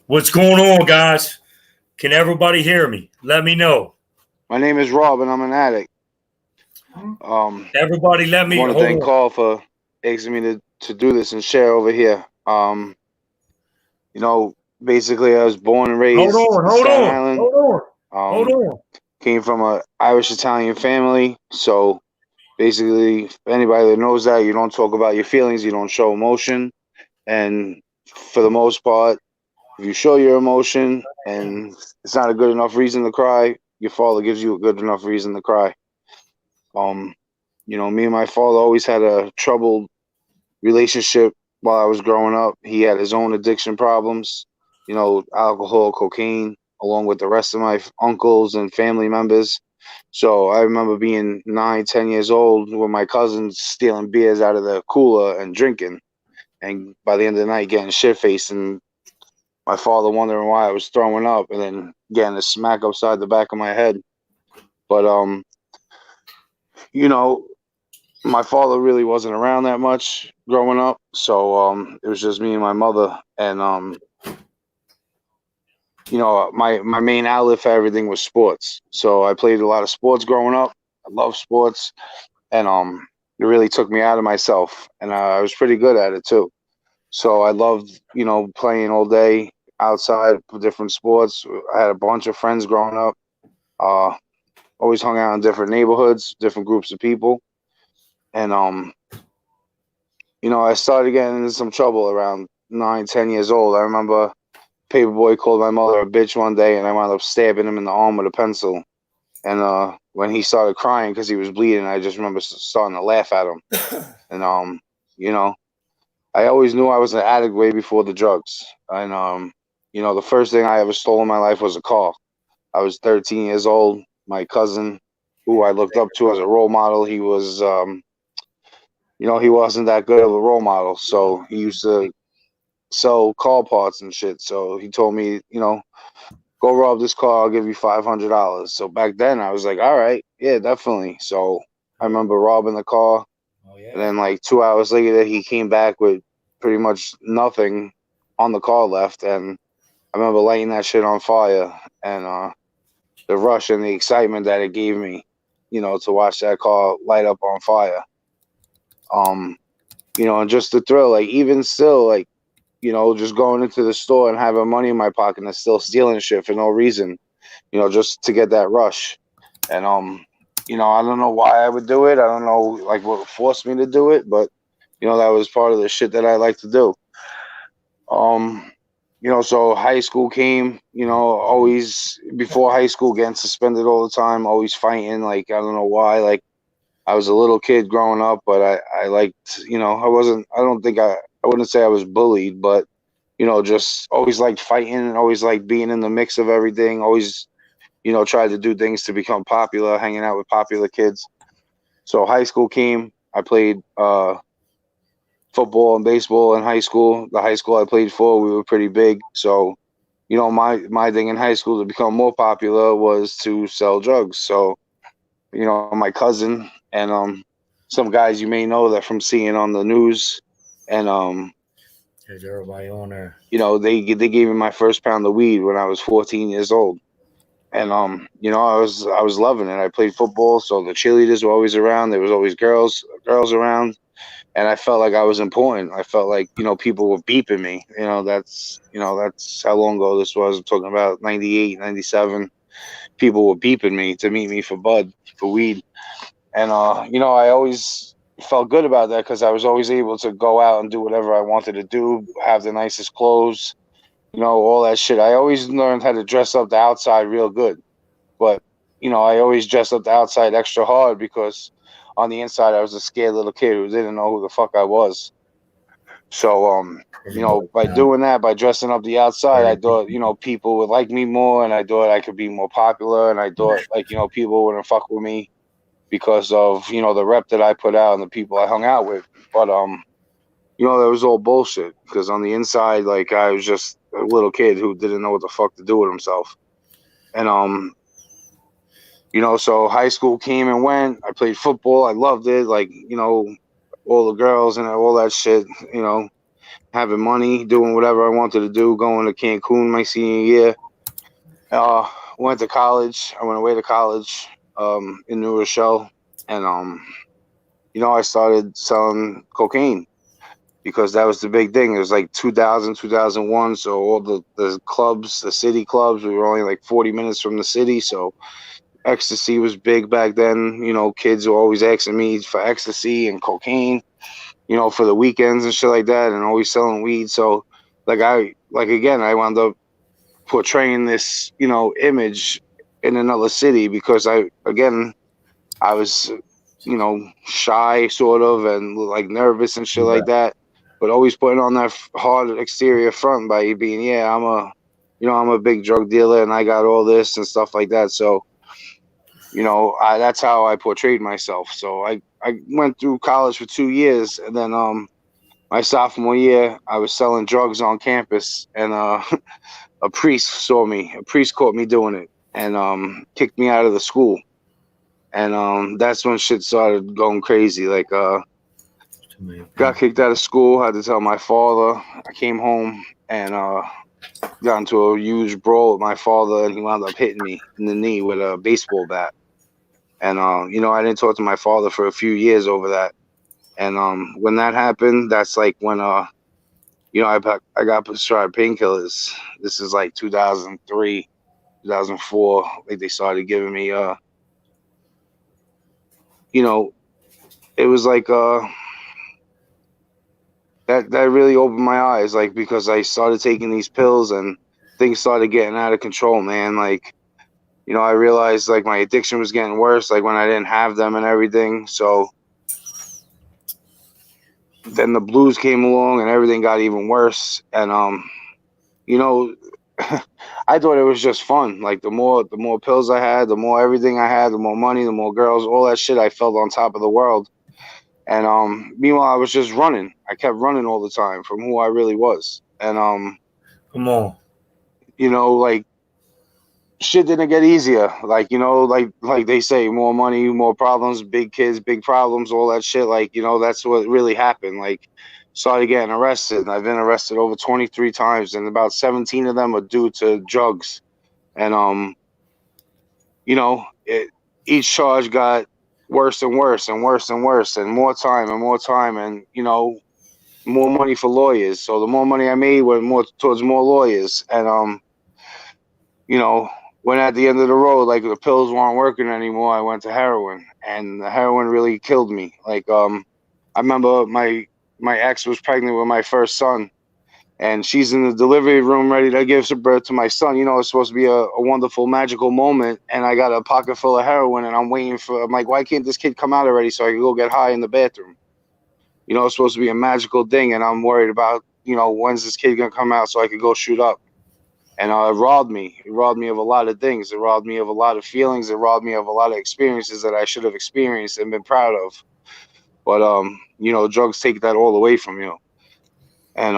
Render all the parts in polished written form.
What's going on, guys? Can everybody hear me? Let me know. My name is Rob, and I'm an addict. Everybody, let I me want to hold thank on. Carl for asking me to do this and share over here. You know, basically, I was born and Hold raised on. in Hold Staten on. Island. Hold on. Hold Um, on. Came from a Irish Italian family, so basically, anybody that knows that, you don't talk about your feelings, you don't show emotion, and for the most part, if you show your emotion and it's not a good enough reason to cry, your father gives you a good enough reason to cry. Um, Me and my father always had a troubled relationship while I was growing up. He had his own addiction problems, alcohol, cocaine, along with the rest of my uncles and family members. So I remember being 9, 10 years old with my cousins stealing beers out of the cooler and drinking. And by the end of the night, getting shit faced, and my father wondering why I was throwing up, and then getting a smack upside the back of my head. But you know, my father really wasn't around that much growing up, so it was just me and my mother. And my main outlet for everything was sports. So I played a lot of sports growing up. I love sports, and it really took me out of myself, and I was pretty good at it too. So I loved playing all day outside for different sports. I had a bunch of friends growing up. Uh, Always hung out in different neighborhoods, different groups of people, and I started getting into some trouble around 9, 10 years old. I remember Paperboy called my mother a bitch one day, and I wound up stabbing him in the arm with a pencil. And when he started crying because he was bleeding, I just remember starting to laugh at him. And you know, I always knew I was an addict way before the drugs. And the first thing I ever stole in my life was a car. I was 13 years old. My cousin, who I looked up to as a role model, he was he wasn't that good of a role model. So he used to sell car parts and shit. So he told me, go rob this car. I'll give you $500. So back then I was like, all right, yeah, definitely. So I remember robbing the car, Oh and yeah. then like 2 hours later, he came back with pretty much nothing on the car left, and I remember lighting that shit on fire, and the rush and the excitement that it gave me, to watch that car light up on fire. Um, and just the thrill, like even still, like just going into the store and having money in my pocket and still stealing shit for no reason, just to get that rush. And I don't know why I would do it. I don't know like what forced me to do it, but that was part of the shit that I like to do. Um, so high school came, always before high school getting suspended all the time, always fighting. Like I don't know why. Like I was a little kid growing up, but I liked, I don't think I wouldn't say I was bullied, but just always liked fighting and always liked being in the mix of everything. Always, tried to do things to become popular, hanging out with popular kids. So high school came. I played football and baseball in high school. The high school I played for, we were pretty big. So, my thing in high school to become more popular was to sell drugs. So, my cousin and some guys you may know that from seeing on the news, and Is everybody on there? they gave me my first pound of weed when I was 14 years old. And I was loving it. I played football, so the cheerleaders were always around. There was always girls around, and I felt like I was important. I felt like people were beeping me. That's how long ago this was. I'm talking about 98, 97. People were beeping me to meet me for bud, for weed. And I always felt good about that because I was always able to go out and do whatever I wanted to do, have the nicest clothes, all that shit. I always learned how to dress up the outside real good. But, I always dressed up the outside extra hard because on the inside I was a scared little kid who didn't know who the fuck I was. So, by doing that, by dressing up the outside, I thought, people would like me more, and I thought I could be more popular, and I thought, like, people wouldn't fuck with me because of, the rep that I put out and the people I hung out with. But, that was all bullshit because on the inside, like, I was just a little kid who didn't know what the fuck to do with himself. And, so high school came and went. I played football. I loved it. Like, all the girls and all that shit, having money, doing whatever I wanted to do, going to Cancun my senior year. Went to college. I went away to college in New Rochelle, and I started selling cocaine because that was the big thing. It was like 2000, 2001. So all the clubs, the city clubs, we were only like 40 minutes from the city. So ecstasy was big back then. Kids were always asking me for ecstasy and cocaine, for the weekends and shit like that, and always selling weed. So again, I wound up portraying this, image in another city because I was, shy sort of and like nervous and shit like that, but always putting on that hard exterior front by being, I'm a big drug dealer and I got all this and stuff like that. So, that's how I portrayed myself. So I went through college for 2 years, and then my sophomore year, I was selling drugs on campus, and a priest saw me. A priest caught me doing it and kicked me out of the school. And that's when shit started going crazy. Like, got kicked out of school, had to tell my father. I came home and got into a huge brawl with my father, and he wound up hitting me in the knee with a baseball bat. And, I didn't talk to my father for a few years over that. And when that happened, that's like when, I got prescribed painkillers. This is like 2003, 2004. Like they started giving me, it was like that really opened my eyes, like, because I started taking these pills and things started getting out of control, man. Like, I realized like my addiction was getting worse, like when I didn't have them and everything. So then the blues came along and everything got even worse. And I thought it was just fun. Like the more pills I had, the more everything I had, the more money, the more girls, all that shit. I felt on top of the world. And meanwhile, I was just running. I kept running all the time from who I really was. And come on, like shit didn't get easier. Like, like they say, more money, more problems, big kids, big problems, all that shit. Like, that's what really happened. Like, started getting arrested. I've been arrested over 23 times, and about 17 of them are due to drugs. And each charge got worse and worse and worse and worse, and more time and more time, and more money for lawyers. So the more money I made went more towards more lawyers. And when at the end of the road, like the pills weren't working anymore, I went to heroin, and the heroin really killed me. Like I remember my ex was pregnant with my first son, and she's in the delivery room ready to give birth to my son. It's supposed to be a wonderful, magical moment, and I got a pocket full of heroin, and I'm like, why can't this kid come out already so I can go get high in the bathroom? It's supposed to be a magical thing, and I'm worried about, when's this kid gonna come out so I could go shoot up. And it robbed me. It robbed me of a lot of things. It robbed me of a lot of feelings. It robbed me of a lot of experiences that I should have experienced and been proud of. But drugs take that all away from you. And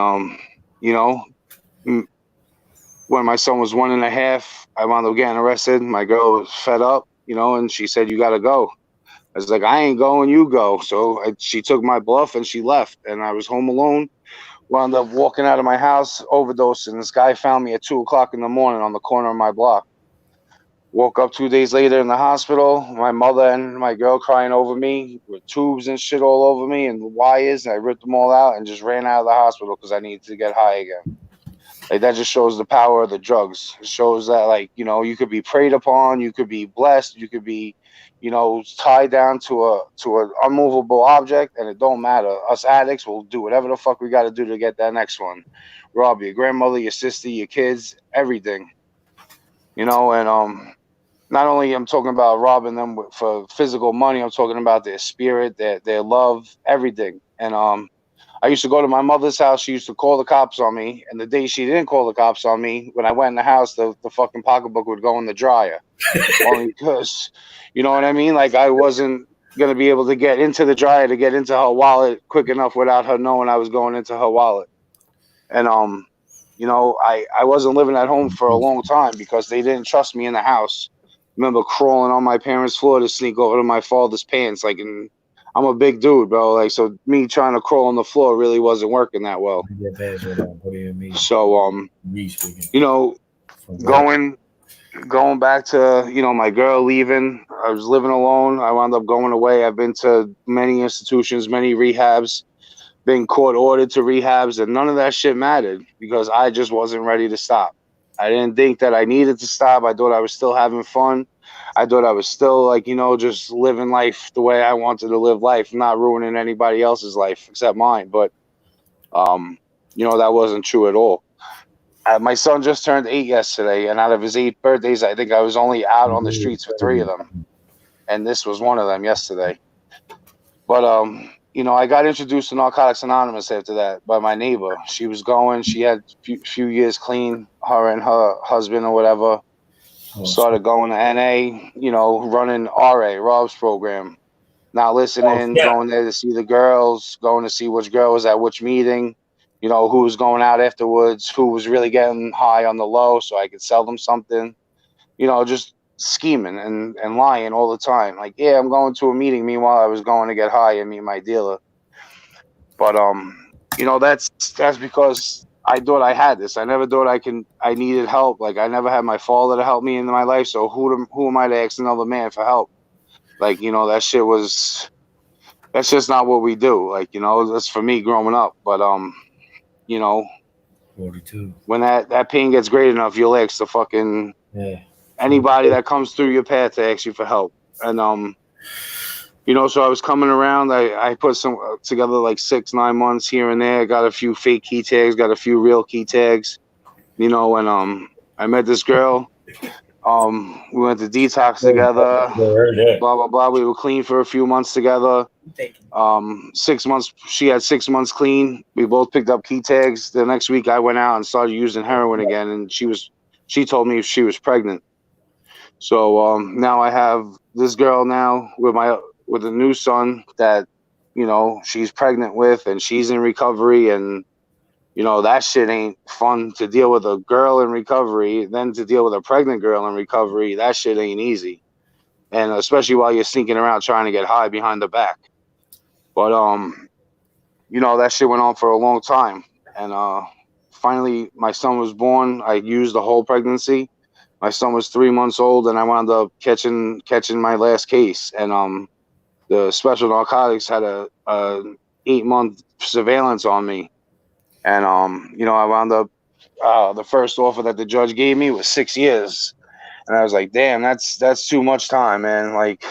when my son was 1.5, I wound up getting arrested. My girl was fed up, and she said, "You gotta go." I was like, "I ain't going, you go." So she took my bluff and she left, and I was home alone. Wound up walking out of my house, overdosed, and this guy found me at 2:00 in the morning on the corner of my block. Woke up 2 days later in the hospital. My mother and my girl crying over me with tubes and shit all over me and wires. And I ripped them all out and just ran out of the hospital because I needed to get high again. Like, that just shows the power of the drugs. It shows that, like, you could be preyed upon, you could be blessed, you could be, tied down to an unmovable object, and it don't matter. Us addicts will do whatever the fuck we got to do to get that next one. Rob your grandmother, your sister, your kids, everything. And not only I'm talking about robbing them for physical money, I'm talking about their spirit, their love, everything. And I used to go to my mother's house. She used to call the cops on me. And the day she didn't call the cops on me, when I went in the house, the fucking pocketbook would go in the dryer. Only because, you know what I mean? Like, I wasn't going to be able to get into the dryer to get into her wallet quick enough without her knowing I was going into her wallet. And, I wasn't living at home for a long time because they didn't trust me in the house. I remember crawling on my parents' floor to sneak over to my father's pants. Like, I'm a big dude, bro. Like, so me trying to crawl on the floor really wasn't working that well. Get past what do you mean? So, Me speaking. you know, From going back to, you know, my girl leaving, I was living alone. I wound up going away. I've been to many institutions, many rehabs, been court ordered to rehabs, and none of that shit mattered because I just wasn't ready to stop. I didn't think that I needed to stop. I thought I was still having fun. I thought I was still, like, you know, just living life the way I wanted to live life, not ruining anybody else's life except mine. But, you know, that wasn't true at all. My son just turned 8 yesterday, and out of his 8 birthdays, I think I was only out on the streets for 3 of them, and this was one of them yesterday. But you know, I got introduced to Narcotics Anonymous after that by my neighbor. She was going, she had few years clean, her and her husband or whatever. Started going to NA, you know, running RA, Rob's program. Not listening, going there to see the girls, going to see which girl was at which meeting, you know, who was going out afterwards, who was really getting high on the low so I could sell them something, you know, just scheming and lying all the time. Like, yeah, I'm going to a meeting. Meanwhile, I was going to get high and meet my dealer. But, you know, that's because I thought I had this. I never thought I needed help. Like, I never had my father to help me in my life. So who am I to ask another man for help? Like, you know, that's just not what we do. Like, you know, that's for me growing up. But, you know, 42. When that pain gets great enough, you'll ask the fucking anybody that comes through your path to ask you for help. And, you know, so I was coming around. I put some together like 6-9 months here and there. Got a few fake key tags, got a few real key tags, you know, and I met this girl. We went to detox together, blah, blah, blah. We were clean for a few months together. 6 months, she had 6 months clean. We both picked up key tags. The next week I went out and started using heroin again. And she told me she was pregnant. So, now I have this girl now with a new son that, you know, she's pregnant with, and she's in recovery. And, you know, that shit ain't fun to deal with a girl in recovery. Then to deal with a pregnant girl in recovery, that shit ain't easy. And especially while you're sneaking around trying to get high behind the back. But, you know, that shit went on for a long time. And finally, my son was born. I used the whole pregnancy. My son was 3 months old, and I wound up catching my last case. And the special narcotics had a 8-month surveillance on me. And, you know, I wound up, the first offer that the judge gave me was 6 years. And I was like, damn, that's too much time, man. Like,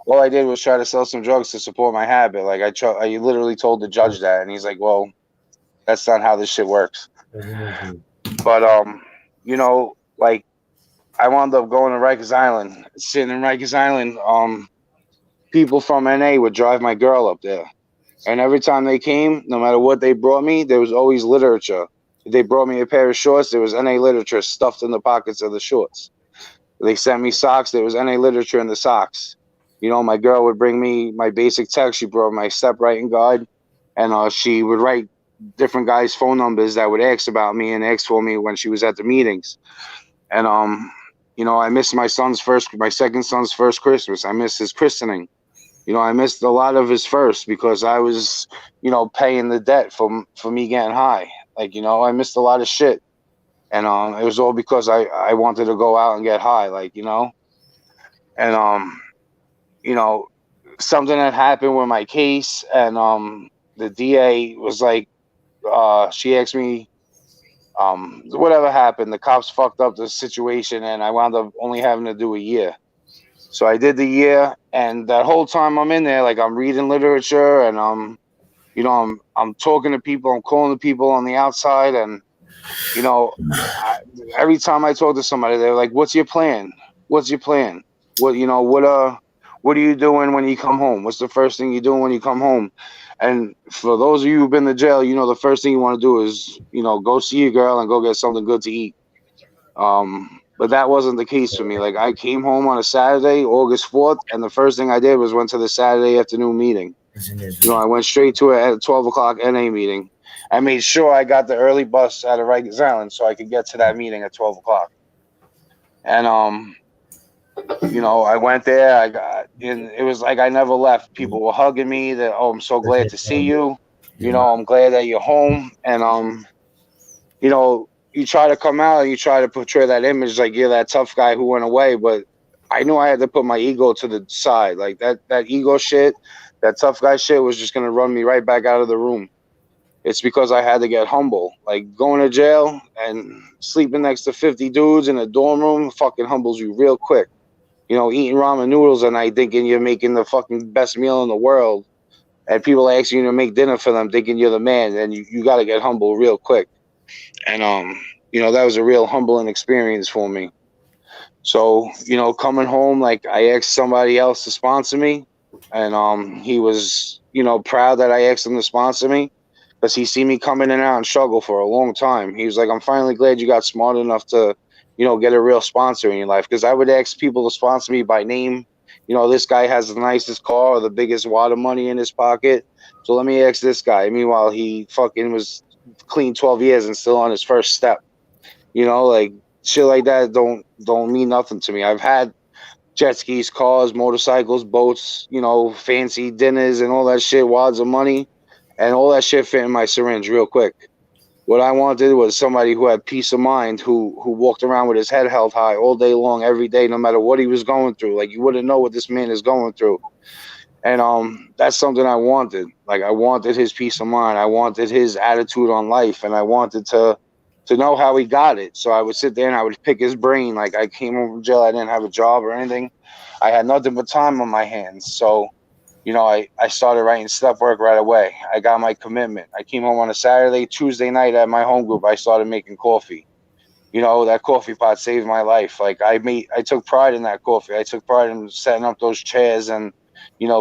all I did was try to sell some drugs to support my habit. Like, I literally told the judge that, and he's like, well, that's not how this shit works. But, you know, like, I wound up going to Rikers Island. Sitting in Rikers Island, people from NA would drive my girl up there. And every time they came, no matter what they brought me, there was always literature. If they brought me a pair of shorts, there was NA literature stuffed in the pockets of the shorts. They sent me socks, there was NA literature in the socks. You know, my girl would bring me my basic text. She brought my step writing guide, and she would write different guys' phone numbers that would ask about me and ask for me when she was at the meetings. And, you know, I missed my second son's first Christmas. I missed his christening. You know, I missed a lot of his first because I was, you know, paying the debt for me getting high. Like, you know, I missed a lot of shit. And it was all because I wanted to go out and get high, like, you know. And, you know, something had happened with my case, and the DA was like, she asked me, whatever happened, the cops fucked up the situation, and I wound up only having to do a year. So I did the year, and that whole time I'm in there, like, I'm reading literature, and you know, I'm talking to people, I'm calling the people on the outside, and, you know, every time I talk to somebody, they're like, "What's your plan? What's your plan? What, you know, what are you doing when you come home? What's the first thing you're doing when you come home?" And for those of you who've been to jail, you know, the first thing you want to do is, you know, go see your girl and go get something good to eat. But that wasn't the case for me. Like, I came home on a Saturday, August 4th, and the first thing I did was went to the Saturday afternoon meeting. You know, I went straight to it at a 12 o'clock NA meeting. I made sure I got the early bus out of Rikers Island so I could get to that meeting at 12 o'clock. And, I went there. And it was like I never left. People were hugging me. That, oh, I'm so glad to see you. I'm glad that you're home. And you try to come out and you try to portray that image like you're that tough guy who went away. But I knew I had to put my ego to the side. Like that ego shit, that tough guy shit was just gonna run me right back out of the room. It's because I had to get humble. Like going to jail and sleeping next to 50 dudes in a dorm room fucking humbles you real quick. Eating ramen noodles at night thinking you're making the fucking best meal in the world. And people asking you to make dinner for them thinking you're the man. And you got to get humble real quick. And, that was a real humbling experience for me. So, coming home, like I asked somebody else to sponsor me. And he was, proud that I asked him to sponsor me. Because he seen me come in and out and struggle for a long time. He was like, I'm finally glad you got smart enough to, get a real sponsor in your life. Because I would ask people to sponsor me by name. This guy has the nicest car or the biggest wad of money in his pocket. So let me ask this guy. Meanwhile, he fucking was clean 12 years and still on his first step. Like shit like that don't mean nothing to me. I've had jet skis, cars, motorcycles, boats, fancy dinners and all that shit, wads of money. And all that shit fit in my syringe real quick. What I wanted was somebody who had peace of mind, who walked around with his head held high all day long, every day, no matter what he was going through. Like you wouldn't know what this man is going through. And that's something I wanted. Like I wanted his peace of mind. I wanted his attitude on life, and I wanted to know how he got it. So I would sit there and I would pick his brain. Like I came home from jail, I didn't have a job or anything. I had nothing but time on my hands. So I started writing step work right away. I got my commitment. I came home on a Saturday, Tuesday night at my home group. I started making coffee. That coffee pot saved my life. Like I took pride in that coffee. I took pride in setting up those chairs and,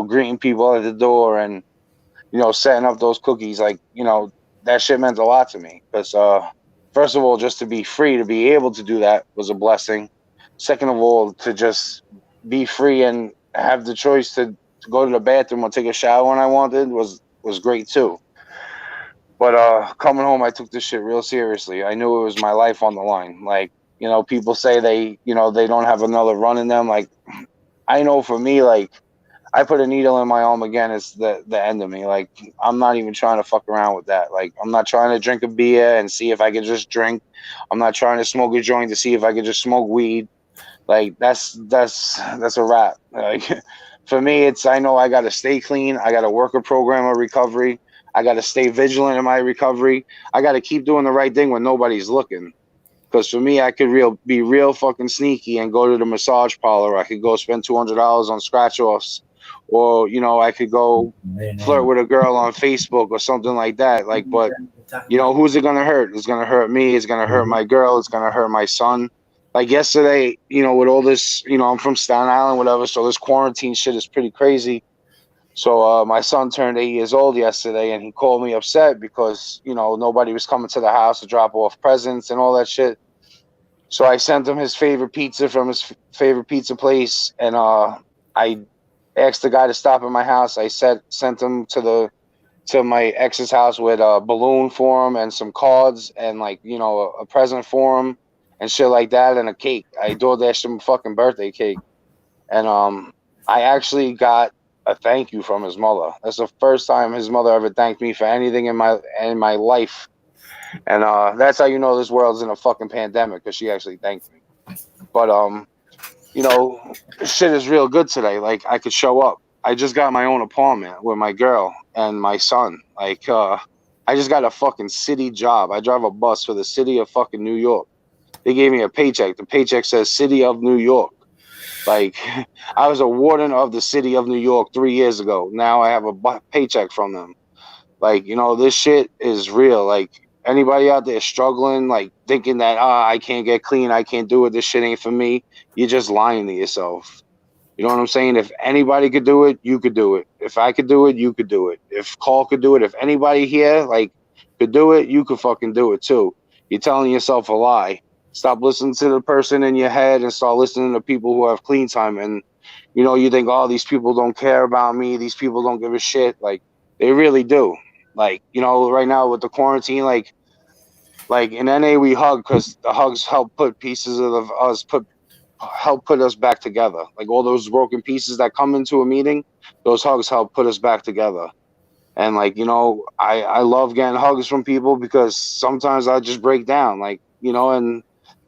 greeting people at the door and, setting up those cookies. Like, that shit meant a lot to me because, first of all, just to be free, to be able to do that was a blessing. Second of all, to just be free and have the choice to go to the bathroom or take a shower when I wanted was great too. But coming home, I took this shit real seriously. I knew it was my life on the line. Like, people say they don't have another run in them. Like, I know for me, like, I put a needle in my arm again, it's the end of me. Like, I'm not even trying to fuck around with that. Like, I'm not trying to drink a beer and see if I can just drink. I'm not trying to smoke a joint to see if I can just smoke weed. Like, that's a wrap. Like, for me, I know I got to stay clean. I got to work a program of recovery. I got to stay vigilant in my recovery. I got to keep doing the right thing when nobody's looking. Because for me, I could be real fucking sneaky and go to the massage parlor. I could go spend $200 on scratch offs. Or, I could go flirt with a girl on Facebook or something like that. Like, but, who's it going to hurt? It's going to hurt me. It's going to hurt my girl. It's going to hurt my son. Like yesterday, with all this, I'm from Staten Island, whatever. So this quarantine shit is pretty crazy. So my son turned 8 years old yesterday, and he called me upset because, nobody was coming to the house to drop off presents and all that shit. So I sent him his favorite pizza from his favorite pizza place, and I asked the guy to stop at my house. I sent him to my ex's house with a balloon for him and some cards and a present for him. And shit like that, and a cake. I DoorDashed him a fucking birthday cake, and I actually got a thank you from his mother. That's the first time his mother ever thanked me for anything in my life, and that's how you know this world's in a fucking pandemic, because she actually thanked me. But shit is real good today. Like I could show up. I just got my own apartment with my girl and my son. Like I just got a fucking city job. I drive a bus for the city of fucking New York. They gave me a paycheck. The paycheck says City of New York. Like, I was a warden of the City of New York 3 years ago. Now I have a paycheck from them. Like, this shit is real. Like, anybody out there struggling, like, thinking that, I can't get clean, I can't do it, this shit ain't for me, you're just lying to yourself. You know what I'm saying? If anybody could do it, you could do it. If I could do it, you could do it. If Carl could do it, if anybody here, like, could do it, you could fucking do it too. You're telling yourself a lie. Stop listening to the person in your head and start listening to people who have clean time. And, you think, these people don't care about me. These people don't give a shit. Like, they really do. Like, right now with the quarantine, like in NA we hug because the hugs help put pieces of us, put help put us back together. Like all those broken pieces that come into a meeting, those hugs help put us back together. And like, you know, I love getting hugs from people because sometimes I just break down, like, you know, and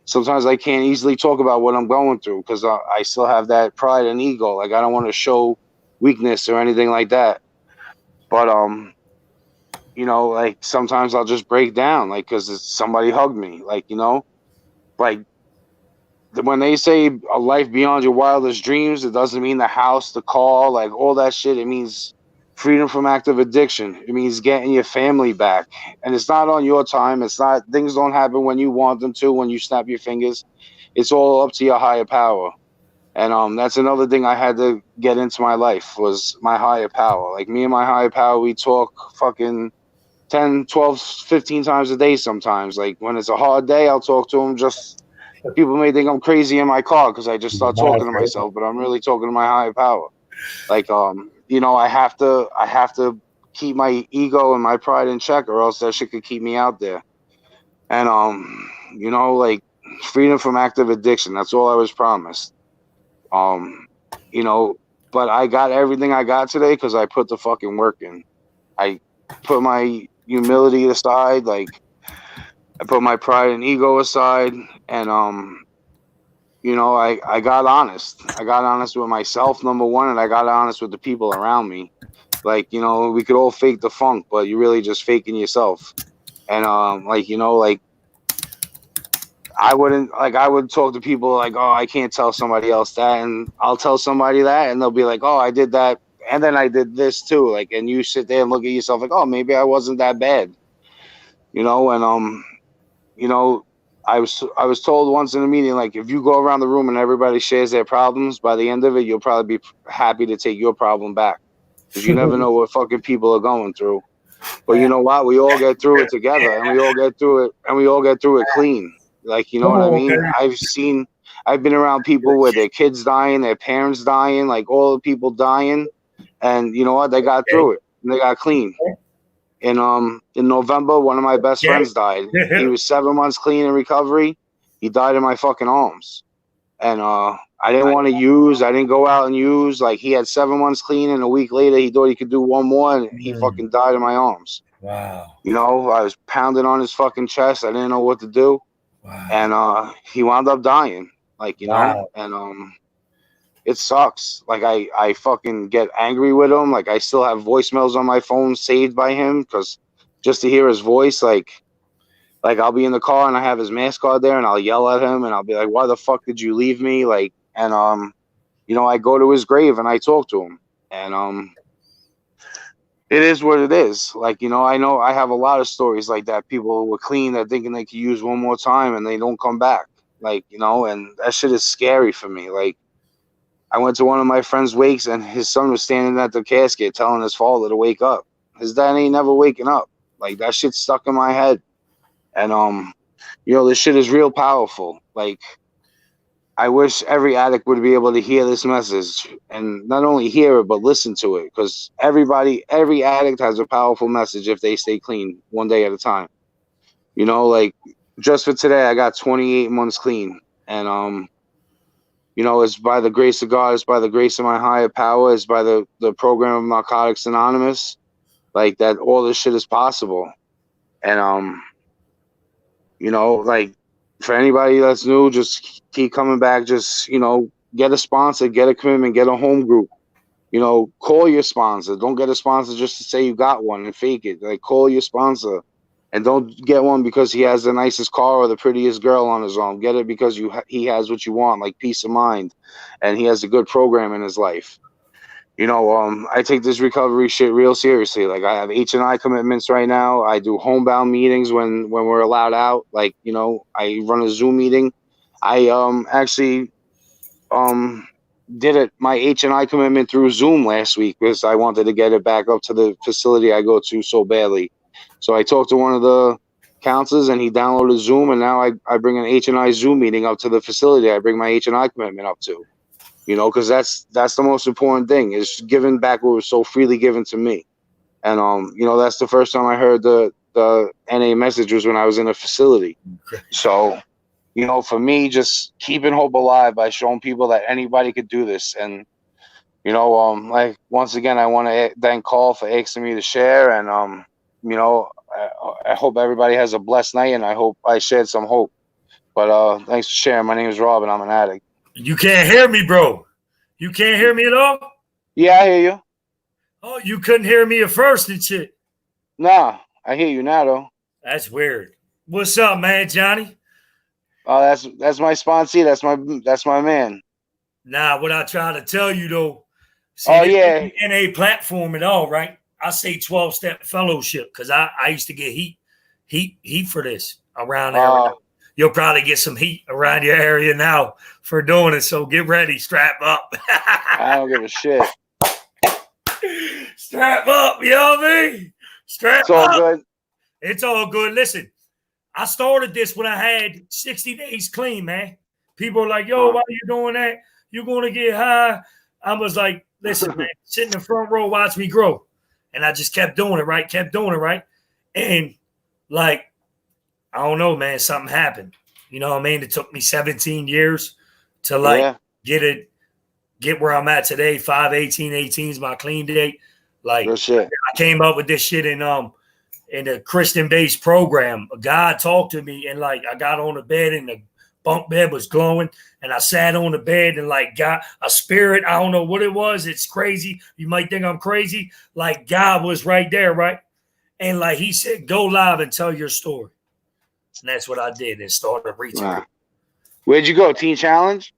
sometimes I can't easily talk about what I'm going through because I still have that pride and ego. Like I don't want to show weakness or anything like that. But you know, like sometimes I'll just break down, like because somebody hugged me, like, you know, like when they say a life beyond your wildest dreams, it doesn't mean the house, the car, like all that shit. It means freedom from active addiction. It means getting your family back. And it's not on your time. It's not, things don't happen when you want them to, when you snap your fingers. It's all up to your higher power. And that's another thing I had to get into my life was my higher power. Like me and my higher power, we talk fucking 10, 12, 15 times a day sometimes. Like when it's a hard day, I'll talk to him. Just people may think I'm crazy in my car because I just start talking to myself, but I'm really talking to my higher power. Like you know, I have to keep my ego and my pride in check, or else that shit could keep me out there. And you know, like freedom from active addiction. That's all I was promised. You know, but I got everything I got today because I put the fucking work in. I put my humility aside, like I put my pride and ego aside, and you know, I got honest. I got honest with myself, number one, and I got honest with the people around me. Like, you know, we could all fake the funk, but you're really just faking yourself. And like, you know, like I would talk to people like, oh, I can't tell somebody else that, and I'll tell somebody that, and they'll be like, oh, I did that, and then I did this too. Like, and you sit there and look at yourself like, oh, maybe I wasn't that bad, you know. And you know, I was told once in a meeting, like, if you go around the room and everybody shares their problems, by the end of it, you'll probably be happy to take your problem back because you never know what fucking people are going through. But you know what? We all get through it together, and we all get through it clean. Like, you know what I mean? I've been around people where their kids dying, their parents dying, like all the people dying, and you know what? They got through it and they got clean. And in November, one of my best friends died. He was 7 months clean in recovery. He died in my fucking arms. And I didn't want to use. I didn't go out and use. Like, he had 7 months clean, and a week later, he thought he could do one more, and he fucking died in my arms. Wow. You know, I was pounding on his fucking chest. I didn't know what to do. Wow. And he wound up dying. Like, you know, and it sucks. Like, I fucking get angry with him. Like, I still have voicemails on my phone saved by him because just to hear his voice, like I'll be in the car and I have his mask card there and I'll yell at him and I'll be like, why the fuck did you leave me? Like, and you know, I go to his grave and I talk to him, and it is what it is. Like, you know I have a lot of stories like that. People were clean, they're thinking they could use one more time and they don't come back. Like, you know, and that shit is scary for me. Like, I went to one of my friend's wakes and his son was standing at the casket telling his father to wake up. His dad ain't never waking up. Like, that shit stuck in my head. And you know, this shit is real powerful. Like, I wish every addict would be able to hear this message and not only hear it, but listen to it. Because every addict has a powerful message if they stay clean one day at a time. You know, like, just for today, I got 28 months clean. And you know, it's by the grace of God, it's by the grace of my higher power, it's by the program of Narcotics Anonymous, like, that all this shit is possible. And you know, like, for anybody that's new, just keep coming back. Just, you know, get a sponsor, get a commitment, get a home group. You know, call your sponsor. Don't get a sponsor just to say you got one and fake it. Like, call your sponsor. And don't get one because he has the nicest car or the prettiest girl on his arm. Get it because he has what you want, like peace of mind, and he has a good program in his life. You know, I take this recovery shit real seriously. Like, I have H&I commitments right now. I do homebound meetings when we're allowed out. Like, you know, I run a Zoom meeting. I actually did my H&I commitment through Zoom last week because I wanted to get it back up to the facility I go to so badly. So I talked to one of the counselors and he downloaded Zoom, and now I bring an H&I Zoom meeting up to the facility I bring my H&I commitment up to. You know, because that's the most important thing, is giving back what was so freely given to me. And you know, that's the first time I heard the NA message was when I was in a facility. So, you know, for me, just keeping hope alive by showing people that anybody could do this. And, you know, like, once again, I want to thank Call for asking me to share. And, you know, I hope everybody has a blessed night, and I hope I shared some hope. But thanks for sharing. My name is Rob, and I'm an addict. You can't hear me, bro. You can't hear me at all? Yeah, I hear you. Oh, you couldn't hear me at first and shit. Nah, I hear you now, though. That's weird. What's up, man, Johnny? Oh, that's my sponsee. That's my man. Nah, what I try to tell you, though, see, Oh, yeah. NA platform at all, right? I say 12-step fellowship because I used to get heat for this around there. You'll probably get some heat around your area now for doing it. So get ready, strap up. I don't give a shit. Strap up, you know what I mean? Strap It's all up. good. It's all good. Listen, I started this when I had 60 days clean, man. People are like, yo, why are you doing that? You're going to get high. I was like, listen, man, sit in the front row, watch me grow. And I just kept doing it, right? And like, I don't know, man, something happened. You know what I mean? It took me 17 years to like get where I'm at today. 5/18/18 is my clean date. Like, I came up with this shit in a Christian-based program. A guy talked to me, and like I got on the bed, and the bunk bed was glowing, and I sat on the bed and like got a spirit. I don't know what it was. It's crazy. You might think I'm crazy. Like God was right there, right? And like he said, go live and tell your story. And that's what I did and started reaching. Where'd you go? Teen Challenge?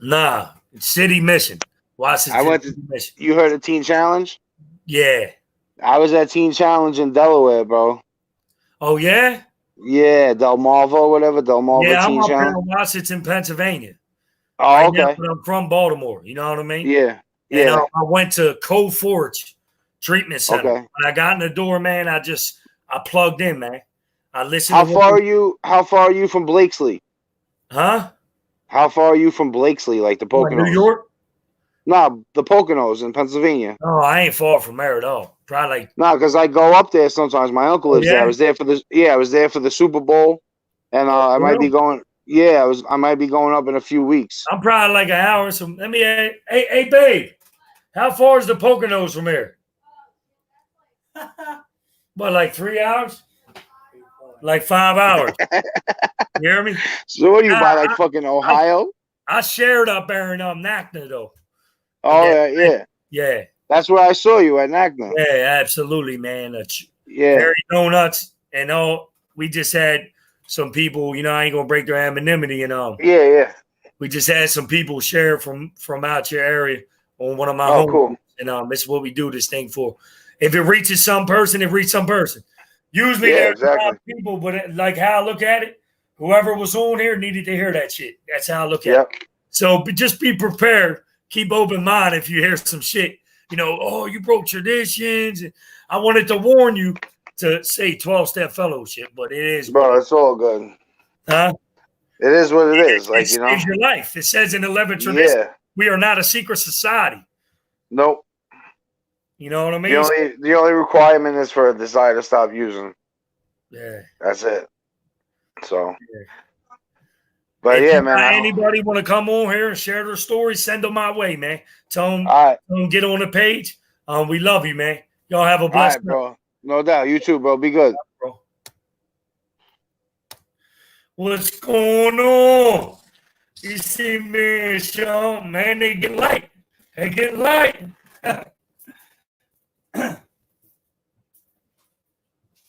Nah, City Mission. Washington. I went to Mission. You heard of Teen Challenge? Yeah. I was at Teen Challenge in Delaware, bro. Oh, yeah? Yeah, Delmarva, whatever. Delmarva yeah, Teen I'm up Challenge. here in Washington, Pennsylvania. Oh, right okay. Now, but I'm from Baltimore. You know what I mean? Yeah. And I went to Code Forge Treatment Center. Okay. When I got in the door, man, I plugged in, man. I listened. How far are you from Blakesley? Huh? How far are you from Blakesley, like the Poconos? New York? Nah, the Poconos in Pennsylvania. No, I ain't far from there at all. Probably like because I go up there sometimes. My uncle lives there. I was there for the Super Bowl, and I might be going. Yeah, I might be going up in a few weeks. I'm probably like an hour. So let me. Hey, babe, how far is the Poconos from here? What, like 3 hours? Like 5 hours. You hear me? So what do you buy, like fucking Ohio? I shared up there in Nacna, though. Oh, yeah. Yeah. That's where I saw you at Nacna. Yeah, absolutely, man. Yeah. Harry Donuts and all. We just had some people, I ain't going to break their anonymity, Yeah. We just had some people share from out your area on one of my homes. Cool. And this is what we do this thing for. If it reaches some person, it reaches some person. Usually there's a lot of people, but like how I look at it, whoever was on here needed to hear that shit. That's how I look at it. So just be prepared. Keep open mind if you hear some shit. Oh, you broke traditions. I wanted to warn you to say 12-step fellowship, but it is. Bro, it's all good. Huh? It is what it is. Like, it saves your life. It says in 11 traditions, we are not a secret society. Nope. You know what I mean? The only requirement is for a desire to stop using. Yeah. That's it. So. But if man. Anybody want to come on here and share their story, send them my way, man. Tell them get on the page. We love you, man. Y'all have a blessed night, bro. No doubt. You too, bro. Be good. Bro. What's going on? You see me, Sean, man, they get light.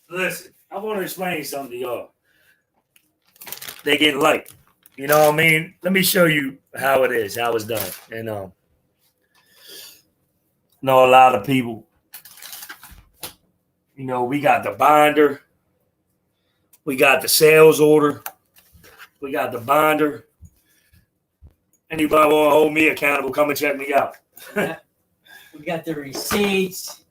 Listen, I want to explain something to y'all. They get light. You know what I mean? Let me show you how it is, how it's done. And know a lot of people, we got the binder, we got the sales order, we got the binder. Anybody want to hold me accountable, come and check me out. We got the receipts,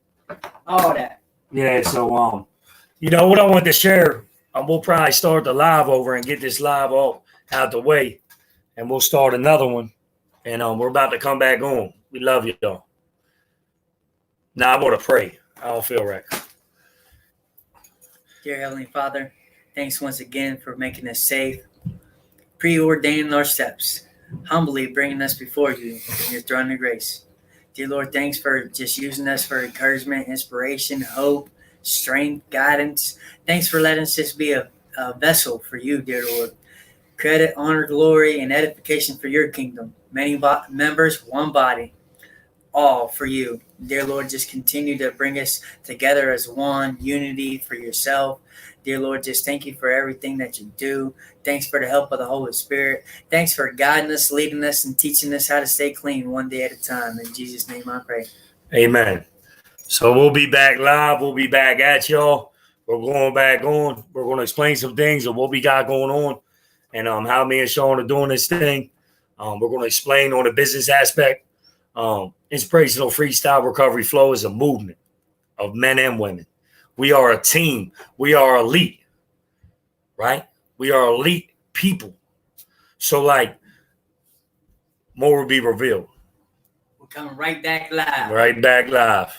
all that. Yeah, so what I want to share, we'll probably start the live over and get this live all out the way, and we'll start another one. And we're about to come back on. We love you, though. Now I want to pray. I don't feel right. Dear Heavenly Father, thanks once again for making us safe. preordaining our steps, humbly bringing us before you in your throne of grace. Dear Lord, thanks for just using us for encouragement, inspiration, hope, strength, guidance. Thanks for letting us just be a vessel for you, dear Lord. Credit, honor, glory, and edification for your kingdom. Many members, one body, all for you. Dear Lord, just continue to bring us together as one, unity for yourself. Dear Lord, just thank you for everything that you do. Thanks for the help of the Holy Spirit. Thanks for guiding us, leading us, and teaching us how to stay clean one day at a time. In Jesus' name I pray. Amen. So we'll be back live. We'll be back at y'all. We're going back on. We're going to explain some things of what we got going on and how me and Sean are doing this thing. We're going to explain on the business aspect. Inspirational Freestyle Recovery Flow is a movement of men and women. We are a team. We are elite, right? We are elite people. So, like, more will be revealed. We're coming right back live. Right back live.